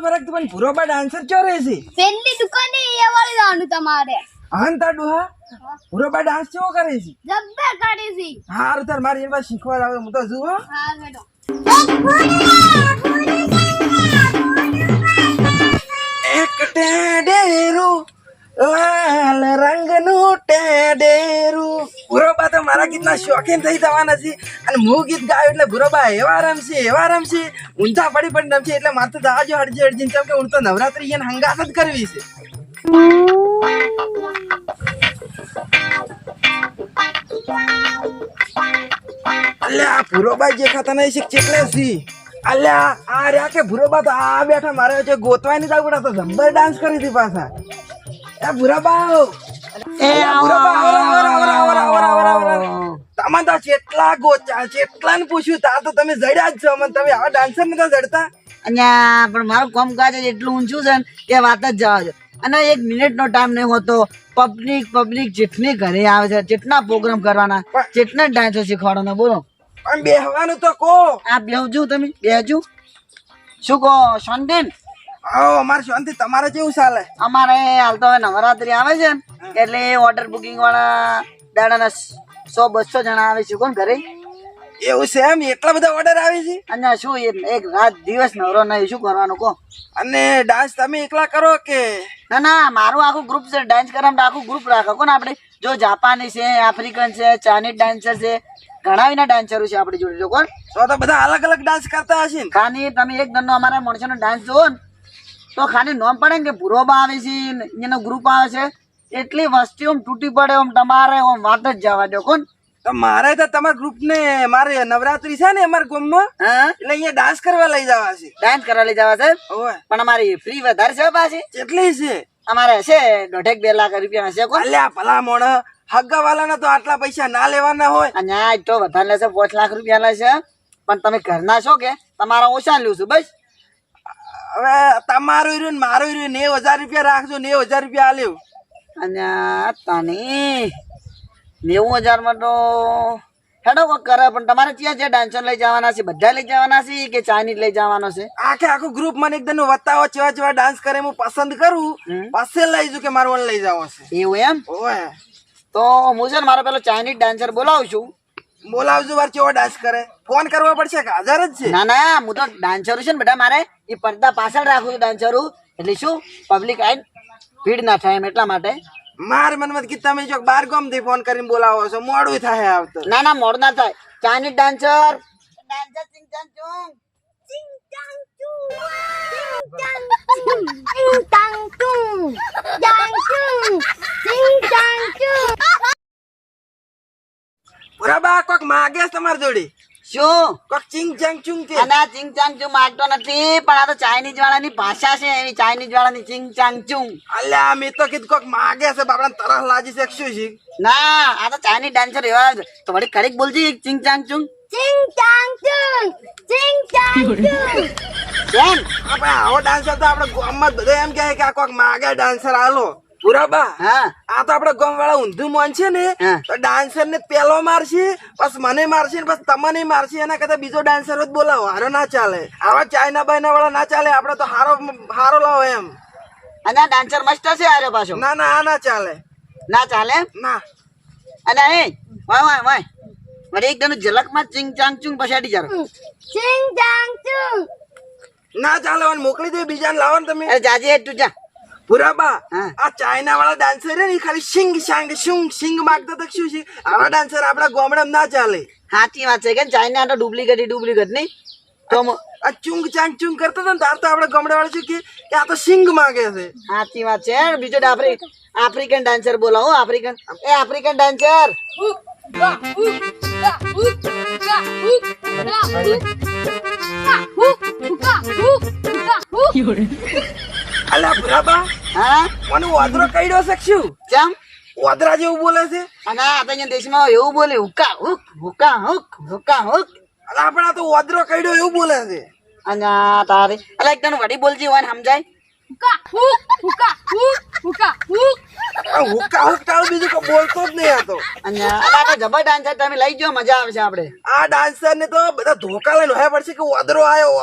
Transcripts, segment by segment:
ફરક પણ ભૂરોબા ડાન્સર ચોરે છે પેલી દુકાને એ વાળી જવાનું તમારે હંતા ડોહા ભૂરોબા ડાન્સ કેવો કરે છે જબ્બર કાઢી છે હારું તાર મારી એવા શીખવા આવે હું તો જુઓ હા બેટો એક ટેડેરું લાલ રંગનું ટેડેરું ભૂરોબા તો મારા ગીતના શોખીન થઈ જવાના છે અને હું ગીત ગાયું એટલે ભૂરોબા એવા રમશે ઊંધા પડી રમશે એટલે મારે તો જાજો હડજી હડજી કેમ કે હું તો નવરાત્રી એને હંગાત જ કરવી છે અલ્યા ભૂરોબા જે ખાતા નહીં શીખ ચેટલે સી અલ્યા આ રહ્યા કે ભૂરોબા તો આ બેઠા મારે વચ્ચે ગોતવાય નહીં જાવ તો જબ્બર ડાન્સ કરી હતી પાછા એ ભૂરોબા તમે તો ચેટલા ગોચા ચેટલા ને પૂછ્યું તા તો તમે જડ્યા જ છો મને તમે આવા ડાન્સર નતા જડતા અહીંયા પણ મારું કામકાજ જ એટલું ઊંચું છે ને કે વાત જ જવા દો અને 1 મિનિટનો ટાઈમ નહીં હોતો પબ્લિક જેટલી ઘરે આવે છે જેટલા પ્રોગ્રામ કરવાના જેટલા ડાન્સો શીખવાડવાના બોલો પણ બેહવાનું તો કો આ બેહજો તમે બેહજો શું કહો શાંતિન આવો અમારે શાંતિ તમારે કેવું ચાલે અમારે હાલ તો હવે નવરાત્રી આવે છે ને એટલે ઓર્ડર બુકિંગ વાળા દાડાના 100-200 જણા આવે છે કોણ ઘરે એવું છે એમ એટલા બધા ઓર્ડર આવે છે અને શું એક રાત દિવસ નવરો નહીં શું કરવાનું કહો અને ડાન્સ તમે એકલા કરો કે ના મારું આખું ગ્રુપ છે ડાન્સ કરવા આખું ગ્રુપ રાખો કોને આપણે જો જાપાની છે આફ્રિકન છે ચાઇનીઝ ડાન્સર છે ઘણા વિના ડાન્સરો છે આપણી જોડે જો કોણ તો બધા અલગ અલગ ડાન્સ કરતા હશે ને ખાલી તમે એક દંડો અમારા માણસોનો ડાન્સ જોવો ને તો ખાલી નોમ પડે ને કે ભૂરોબા આવે છે એનો ગ્રુપ આવે છે એટલી વસ્તી ઓમ તૂટી પડે ઓમ તમારે ઓમ વાત જ જવા દો કોણ તો મારે તો તમારા ગ્રુપ ને મારે નવરાત્રી છે ને અમારા ગામમાં એટલે અહીંયા ડાન્સ કરવા લઈ જવા છે ડાન્સ કરવા લઈ જવા છે ઓય પણ અમારી ફ્રી વધારે છે પાછી કેટલી છે અમારે છે 1.5-2 લાખ રૂપિયા છે કોણ અલ્યા ભલા મોણ હગ્ગા વાળાના તો આટલા પૈસા ના લેવાના હોય અને આ તો વધારે લેશે 5 લાખ રૂપિયા લેશે પણ તમે ઘરના છો કે તમારા ઓછા લઉં છું બસ હવે તમારું રહ્યું ને મારું રહ્યું 90,000 રૂપિયા રાખજો 90,000 રૂપિયા આલ્યું અને તાની 90,000 માં તો હેડો કોક કરે પણ તમારે ત્યાં જે ડાન્સર લઈ જવાના છે બધા લઈ જવાના છે કે ચાઇનીઝ લઈ જવાનો છે આખું ગ્રુપ મને એકદમ બતાવો ચેવા ડાન્સ કરે હું પસંદ કરું પછી લઈ જઉં કે મારું લઈ જવો છે એવું એમ ઓય તો હું છે ને મારો પેલો ચાઇનીઝ ડાન્સર બોલાવું છું બોલાવજો વાર કેવો ડાન્સ કરે ફોન કરવો પડશે કે હાજર જ છે ના હું તો ડાન્સર છે ને બેટા મારે એ પડદા પાછળ રાખું છું ડાન્સર એટલે શું પબ્લિક આઈ ભીડ ના થાય એમ એટલા માટે માર મનમાં કે તમે જો બાર ગામ થી ફોન કરીને બોલાવો છો મોડું થાય આવતો ના મોડ ના થાય ચાઇનીઝ ડાન્સર ચિંગ ચાંગ ચુંગ ચિંગ ચાંગ ચુંગ ચિંગ ચાંગ ચુંગ ચિંગ ચાંગ ચુંગ બરાબર કોક માગે છે તમાર જોડી શું કોક ચિંગ ચાંગ ચુંગ કે ના ચિંગ ચાંગ ચુંગ માગતો નથી પણ આ તો ચાઇનીઝ વાળાની ભાષા છે એવી ચાઇનીઝ વાળાની ચિંગ ચાંગ ચુંગ અલ્યા મેં તો કીધું કોક માગે છે બાપડા તરસ લાજી છે શું છે ના આ તો ચાઇનીઝ ડાન્સર એવા તો વળી કરેક્ટ બોલજી ચિંગ ચાંગ ચુંગ ચિંગ ચાંગ ચુંગ ચિંગ ચાંગ ચુંગ કેમ આપણે આવો ડાન્સર તો આપણે ગામમાં બધા એમ કહે કે આ કોક માગે ડાન્સર આલો પુરાબા હા આ તો આપડે ગામ વાળા ઊંધું મોન છે ને તો ડાન્સર ને પેલો મારશે પછી મને મારશે ને પછી તમને મારશે એના કરતા બીજો ડાન્સર જ બોલાવો હારો ના ચાલે આવા ચાઇના બાઈના વાળા ના ચાલે આપડે તો હારો લાવો એમ અને આ ડાન્સર મસ્ત છે આરે પાછો ના આ ના ચાલે ના ચાલે ના અને એ વાય વળી એક દનું ઝલકમાં ચિંગ ચાંગ ચુંગ પછાડી જારો ચિંગ ચાંગ ચુંગ ના ચાલે મોકલી દે બીજાને લાવો ને તમે અરે જાજે તું જા પુરાબા હા. આ ચાઇના વાળા ડાન્સર છે ને ખાલી સિંગ સાંગ સિંગ માગતા તો શું છે આવા ડાન્સર આપડા ગામડામાં ના ચાલે સાચી વાત છે કે ચાઇના તો ડુપ્લિકેટ નહીં તો આ ચુંગ ચાંગ ચુંગ કરતા હતા ને તાર તો આપડા ગામડા વાળા શું કે આ તો સિંગ માગે છે સાચી વાત છે બીજો આફ્રિકન ડાન્સર બોલાવો આફ્રિકન ડાન્સર અલ્યા પુરાબા હા મને વાદરો કઈડો શકશું ચમ વાદરા જેવું બોલે છે અને આપણા દેશમાં એવું બોલે હુક્કા હુક હુક્કા હુક હુક્કા હુક અલા આપણા તો વાદરો કઈડો એવું બોલે છે અને તારે અલા એક તને વડી બોલજી હોય ને સમજાય હુકા હુકા હુકા આ હુક્કા હુક્કા બીજું કોઈ બોલતો જ નહીં આ તો. અને આ તો જબર ડાન્સર તમે લઈ જાઓ, મજા આવશે આપણે. આ ડાન્સર ને તો બધા ધોકા લઈને હોય પડશે કે ઓદરો આયો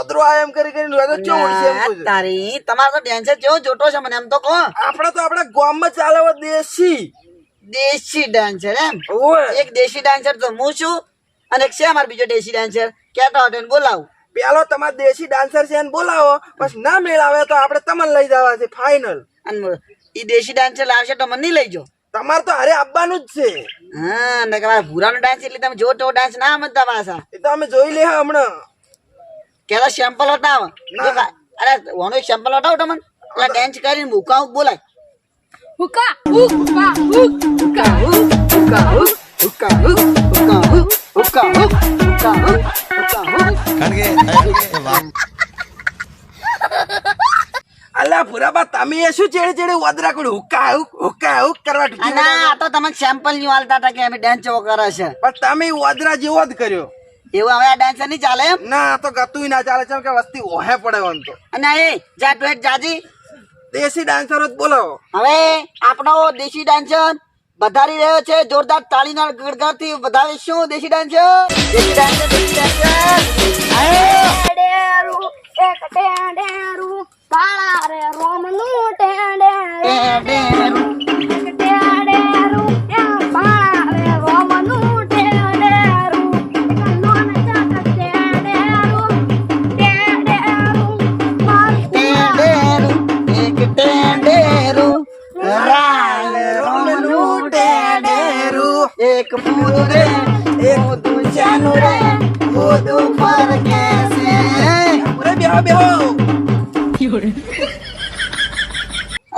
એમ કરી કરીને હોય તો ચો ઉડશે એમ કહું છું. તારી તમારો તો ડાન્સર કેવો જોટો છે મને એમ તો કહો. આપણે તો આપણા ગામમાં ચાલે એવો દેશી ડાન્સર એમ. ઓય એક દેશી ડાન્સર તો હું છું અને એક છે અમારો બીજો દેશી ડાન્સર, કેતા હોટેલ બોલાવું. પેલો તમારો દેશી ડાન્સર છે એને બોલાવો, પછી ના મેળ આવે તો આપણે તમને લઈ જવા છે ફાઇનલ. અને ઈ દેશી ડાન્સર લાવશે તો મને નહીં લઈ જાઓ. તમારે તો હારે આવવાનું જ છે. હા ને તમારા ભૂરાનો ડાન્સ એટલે તમે જોતો ડાન્સ ના સમજતા પાછા. એ તો અમે જોઈ લે હમણાં. કેલા સેમ્પલ હટાવો. અરે ઓનો એક સેમ્પલ હટાવો તમને, એટલે ડાન્સ કરીને ભૂકા બોલાય. હુકા હુકા હુકા હુકા હુકા હુકા હુકા હુકા અલ્યા પુરાબા તમે એ શું ચેડે ચેડે ઓદરા કોડ હુક્કા કરવા અને આ તો તમે સેમ્પલ ની વાલતા હતા કે અમે ડાન્સ જેવો કરે છે, પણ તમે ઓદરા જેવો જ કર્યો. એવું હવે આ ડાન્સર નહીં ચાલે એમ. ના આ તો ગતું ના ચાલે છે કે વસ્તી ઓહે પડે એમ તો. અને એ જા તું એક જાજી દેશી ડાન્સર જ બોલાવો. હવે આપણો દેશી ડાન્સર વધારી રહ્યો છે, જોરદાર તાળીના ગડગડથી વધાવીશું. દેશી ડાન્સર દેશી ડાન્સર દેશી ડાન્સર ટેડેરું એક ટેડેરું કાળા રે રોમનું ટેડેરું એક ટેડેરું એ કાળા રે રોમનું ટેડેરું કલોન જાત ટેડેરું મારું ટેડેરું એક ટેડેરું રાલ રોમનું ટેડેરું એક પૂરે એક દુજાનું રે બધું પર કેસે. અરે બેહો બેહો.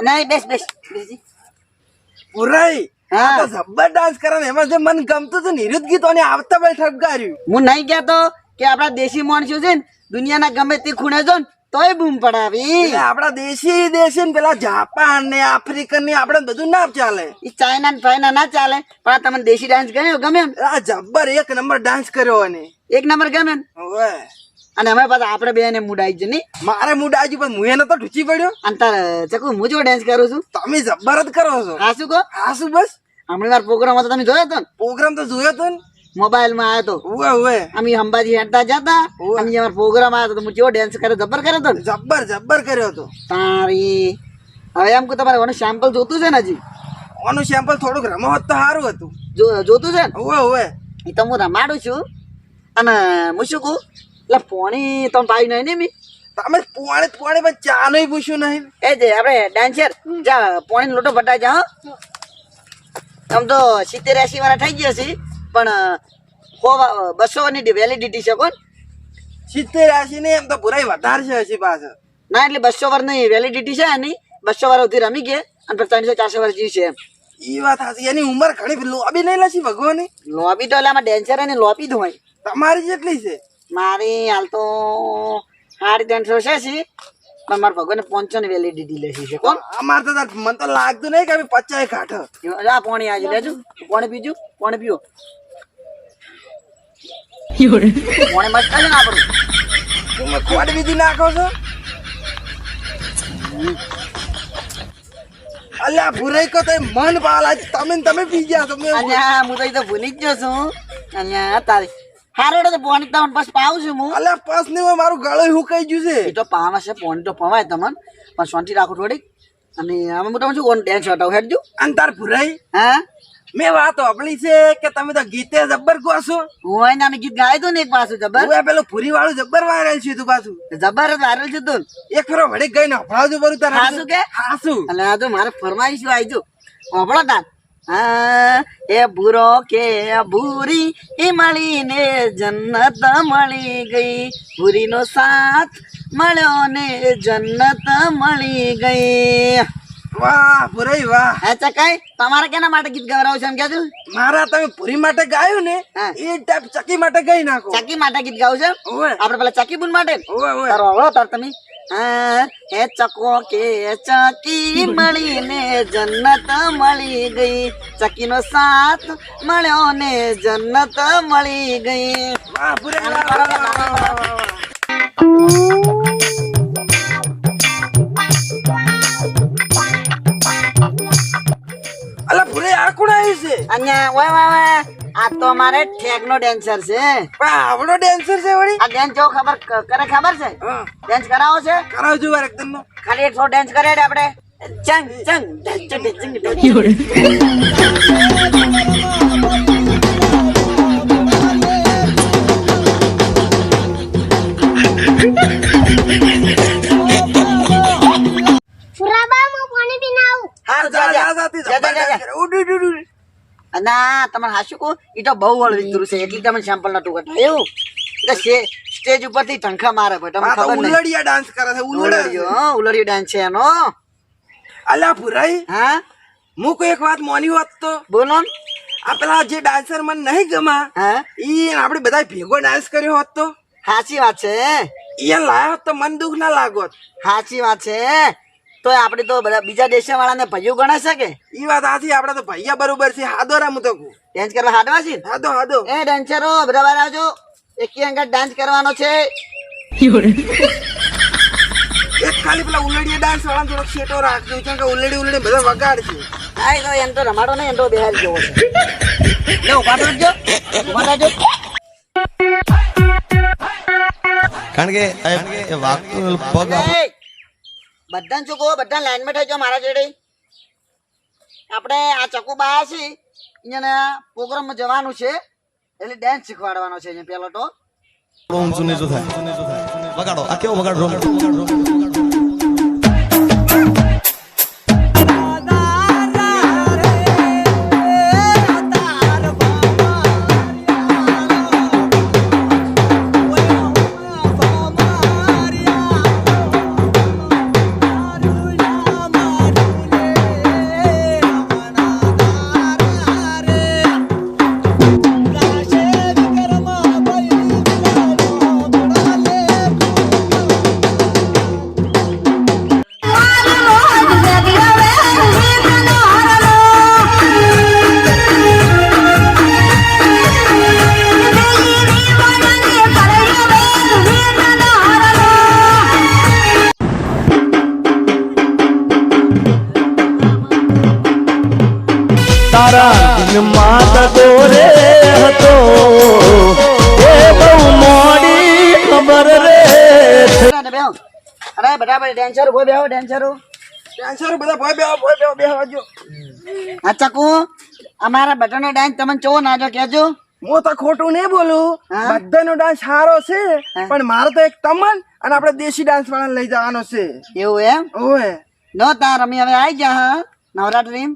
નહીં બેસ બેસ બેસી. પુરાઈ હા. આ તો જબ્બર ડાન્સ કરે ને એમાં જે મન ગમતું હતું નિરુદ્ધ ગીતો ને આવતા ભાઈ ઠપકાર્યું. હું નહીં કહેતો કે આપણા દેશી માણસો છે ને દુનિયાના ગમે તે ખૂણે જો ને તોય બૂમ પડાવી. એટલે આપડા દેશી ને પેલા જાપાન ને આફ્રિકન ને આપડે બધું ના ચાલે. ઈ ચાઇના ને ફાઇના ના ચાલે, પણ આ તમને દેશી ડાન્સ ગમે એમ. આ જબ્બર એક નંબર ડાન્સ કર્યો અને એક નંબર ગમે એમ. ઓવે અને અમે પાછા આપણે બે ને મૂડ આવી છે નહીં. મારે મૂડ આજુ પણ હું એને તો ઢૂચી પડ્યો. અને તાર ચકુ હું જો ડાન્સ કરું છું. તમે જબ્બર જ કરો છો. હા શું કહો. હા શું બસ હમણાં વાર પ્રોગ્રામ હતો તમે જોયો હતો ને, પ્રોગ્રામ તો જોયો તો ને. મોબાઈલ માં આવ્યો હતો. ઓવે ઓવે અમે અંબાજી હેડતા જતા, અમે અમારો પ્રોગ્રામ આવ્યો હતો, હું જેવો ડાન્સ કર્યો જબ્બર કર્યો હતો ને. જબ્બર કર્યો હતો. તારી હવે એમ કે તમારે ઓનું સેમ્પલ જોતું છે ને હજી. આનું સેમ્પલ થોડુંક રમાવત તો સારું હતું. જોતું છે ને. ઓવે ઓવે એ તો હું રમાડું છું. અને હું શું કહું, એટલે પોણી તમે પાઈ નહીં ને મી. તમે પોણે પણ ચા નું પૂછ્યું નહીં. એ જે આપણે ડાન્સર જા પોણી લોટો ભટાઈ જા. આમ તો 70-80 વાળા થઈ ગયા છે, પણ 200 ની વેલિડિટી છે. કોણ 70-80 ને એમ તો પુરાઈ વધારે છે હજી પાછળ. ના એટલે 200 વર્ષની વેલિડિટી છે એની. 200 વર્ષ સુધી રમી ગયા અને પછી 300-400 વર્ષ જીવ છે એમ. ઈ વાત સાચી. એની ઉંમર ઘણી લોબી નહીં લસી ભગવાની. લોબી તો એટલે આમાં ડાન્સર અને લોબી જ હોય. તમારી જેટલી છે. મારી હાલ તો 350 છે, પણ મારા ભગવાને 500 ની વેલિડિટી લેસી છે. કોણ અમારે તો મને તો લાગતું નહીં કે 50 કાઢો. આ પોણી આજે લેજો. પોણી પીજો, પોણી પીઓ. પોણી મસ્ત છે ને આપણું. તમે ખોટ બીજી નાખો છો. અલ્યા ભૂરાઈ કો તો મન પાલા તમે પી ગયા છો. અલ્યા હું તો એ તો ભૂલી જ ગયો છું. અલ્યા તારી હારો તો પોણી તમને બસ પાવું છું હું. અલ્યા પાસ ને મારું ગળું હુકાઈ ગયું છે. એ તો પાવા છે, પોણી તો પવાય તમને, પણ શાંતિ રાખો થોડીક. અને આમાં મોટા શું કોણ ટેન્શન હટાવ હેડજો. અને તાર ભૂરાઈ હા મેં વાત સાંભળી છે કે તમે તો ગીતે જબ્બર ગો છો. હું એને ગીત ગાય તું ને એક પાછું જબર. હું પેલું પૂરી વાળું જબ્બર વાયરલ છે તું પાછું. જબર વાયરલ છે તું. એક ફરો વળી ગઈ ને હફળાવજો બરું તારે. હાસું કે હાસું. એટલે આ તો મારે ફરમાઈશ આવી જો હોભળો તાર. હા એ ભૂરો કે ભૂરી એ મળીને જન્નત મળી ગઈ, ભૂરીનો સાથ મળ્યો ને જન્નત મળી ગઈ. વાહ ભૂરાઈ વાહ. હે ચકાઈ તમારે કેના માટે ગીત ગવરાવ છે એમ કેજો. મારા તમે પૂરી માટે ગાયું ને હા. એ ટાઈપ ચકી માટે ગઈ નાખો. ચકી માટે ગીત ગાવ છે. ઓવે આપણે પેલા ચકી બુન માટે ઓવે ઓવે. તારો હળો તાર તમે. હા એ ચકો કે ચકી મળીને જન્નત મળી ગઈ, ચકીનો સાથ મળ્યો ને જન્નત મળી ગઈ. વાહ ભૂરાઈ વાહ, વાહ, વાહ, વાહ, વાહ, વાહ. ભૂરે આ કોણ આવ્યું છે? અને ઓય ઓય ઓય, આ તો અમારે ઠેકનો ડેન્સર છે. પણ આવડો ડેન્સર છે વળી? આ ડેન્સ જેવો ખબર ખબર છે? હા, ડેન્સ કરાવો છે? કરાવજો વાર એકદમ નો. ખાલી એક થોડો ડેન્સ કરે આપણે. ચંગ ચંગ ચંગ ચંગ ચંગ. પુરાબા હું પાણી પીને આવું. હારું, જા, જા. જા, જા, જા. ઉડ ઉડ ઉડ ઉડ. ના તમારે હાશું કહું, ઈ તો બહુ વળવી દૂર છે એટલે તમને સેમ્પલ નતું કઢાયું. એટલે સ્ટેજ ઉપરથી ટંખા મારે ભાઈ, તમને આ તો ખબર નહીં. ઉલડિયા ડાન્સ કરે છે ઉલડિયા. ઉલડિયો, હા, ઉલડિયો ડાન્સ છે એનો. અલ્યા ભુરાઈ, હા હું કોઈ એક વાત મોની હોત તો બોલો ને. આ પેલા જે ડાન્સર મને નહીં ગમા હા ઈ આપણે બધા ભેગો ડાન્સ કર્યો હોત તો સાચી વાત છે, ઈ લાયો હોત તો મન દુઃખ ના લાગોત. સાચી વાત છે. તો આપણે તો બધા બીજા દેશ વાળાને ભાઈઓ ગણે છે કે ઈ વાત આથી આપડે તો ભૈયા બરોબર છે. હાદો રા હું તો કહું. ડાન્સ કરવા હાડવા છે ને? હાદો હાદો. એ ડાન્સરો બધા બહાર આવજો, એકી અંગત ડાન્સ કરવાનો છે. એક ખાલી પેલા ઉલડિયા ડાન્સ વાળા થોડોક શેટો રાખજો કેમ કે ઉલડી ઉલડી બધા વગાડશે. આ તો એમ તો રમાડો નહીં, એમ તો બેહાર જેવો છે. લે ઉભા તો રહેજો, ઉભા રહેજો. કારણ કે એ વાગતું પગ એ, બધાને ચૂકો, બધા લાઈનમાં થઈ જાઓ મારા જોડે. આપણે આ ચકુ બાયા છે અહીંયા પ્રોગ્રામમાં જવાનું છે એટલે ડાન્સ શીખવાડવાનો છે અહીંયા પેલો તો. ઊંચું નીચું થાય. વગાડો, આ કેવો વગાડો? તારા માત દોરે હતો એ બહુ મોડી ખબર રે. અરે બધા ડાન્સરો ઉભો બેહો, ડાન્સરો. ડાન્સરો બધા ભોય બેહવાજો. આ ચકુ અમારા બધાનો ડાન્સ તમને ચો ના જો કેજો. હું તો ખોટું નહીં બોલું. હા? બધાનો ડાન્સ સારો છે હા. પણ મારો તો એક તમન અને આપણે દેશી ડાન્સ વાળાને લઈ જવાનો છે. એવું એમ? ઓય નો તાર અમે હવે આવી જા હા નવરાત્રી.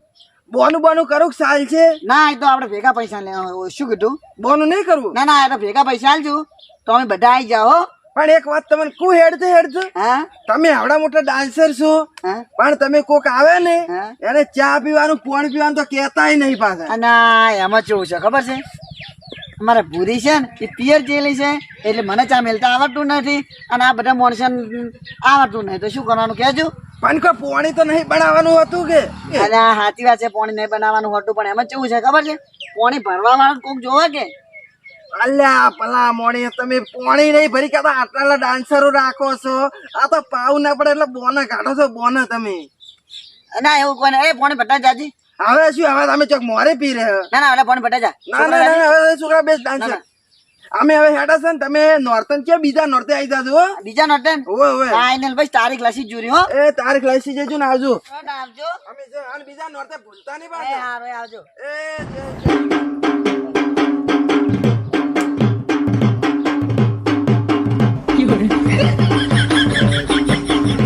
બોનું બોનું કરું કે સાલ છે? ના એ તો આપણે ભેગા પૈસા લે. શું કીધું? બોનું નહીં કરવું. ના ના એ તો ભેગા પૈસા આલજો તો અમે બધા આવી જાઓ. પણ એક વાત તમને કુ હેડ હા તમે આવડા મોટા ડાન્સર છો હા પણ તમે કોક આવે ને હા. એને ચા પીવાનું પાણી પીવાનું તો કહેતાય નહીં પાછા. અને એમાં કેવું છે ખબર છે, અમારે ભૂરી છે ને એ પિયર જેલી છે એટલે મને ચા મેલતા આવડતું નથી અને આ બધા માણસો આવડતું નહીં તો શું કરવાનું કહેજો. પણ કોઈ પાણી તો નહીં બનાવવાનું હતું કે? અને આ સાચી વાત છે, પાણી નહીં બનાવવાનું હોતું પણ એમાં કેવું છે ખબર છે, પાણી ભરવા વાળા કોક જોવે કે. અલ્યા પલા મોણી તમે પાણી નહીં ભરી કે આટલા ડાન્સરો રાખો છો. આ તો પાવ ના પડે એટલે બોના કાઢો છો બોના તમે. ના એવું કોને એ પાણી ભરતા જાજી. હવે શું હવે તમે ચોક મોરે પી રહ્યા? ના ના એટલે પાણી ભરતા જા. ના ના ના હવે છોકરા બેસ્ટ ડાન્સર અમે હવે હેડા છે ને તમે નોર્તન કે બીજા નોર્તે આવી જાજો હો. બીજા નોટે ઓય ઓય ફાઇનલ ભાઈ તારીખ લસી જુરી હો. એ તારીખ લઈ જજો ને આવજો. આવજો. અમે બીજા નોર્તે ભૂલતા નહીં એ પાછા. હારું, આવજો. એ જય જય.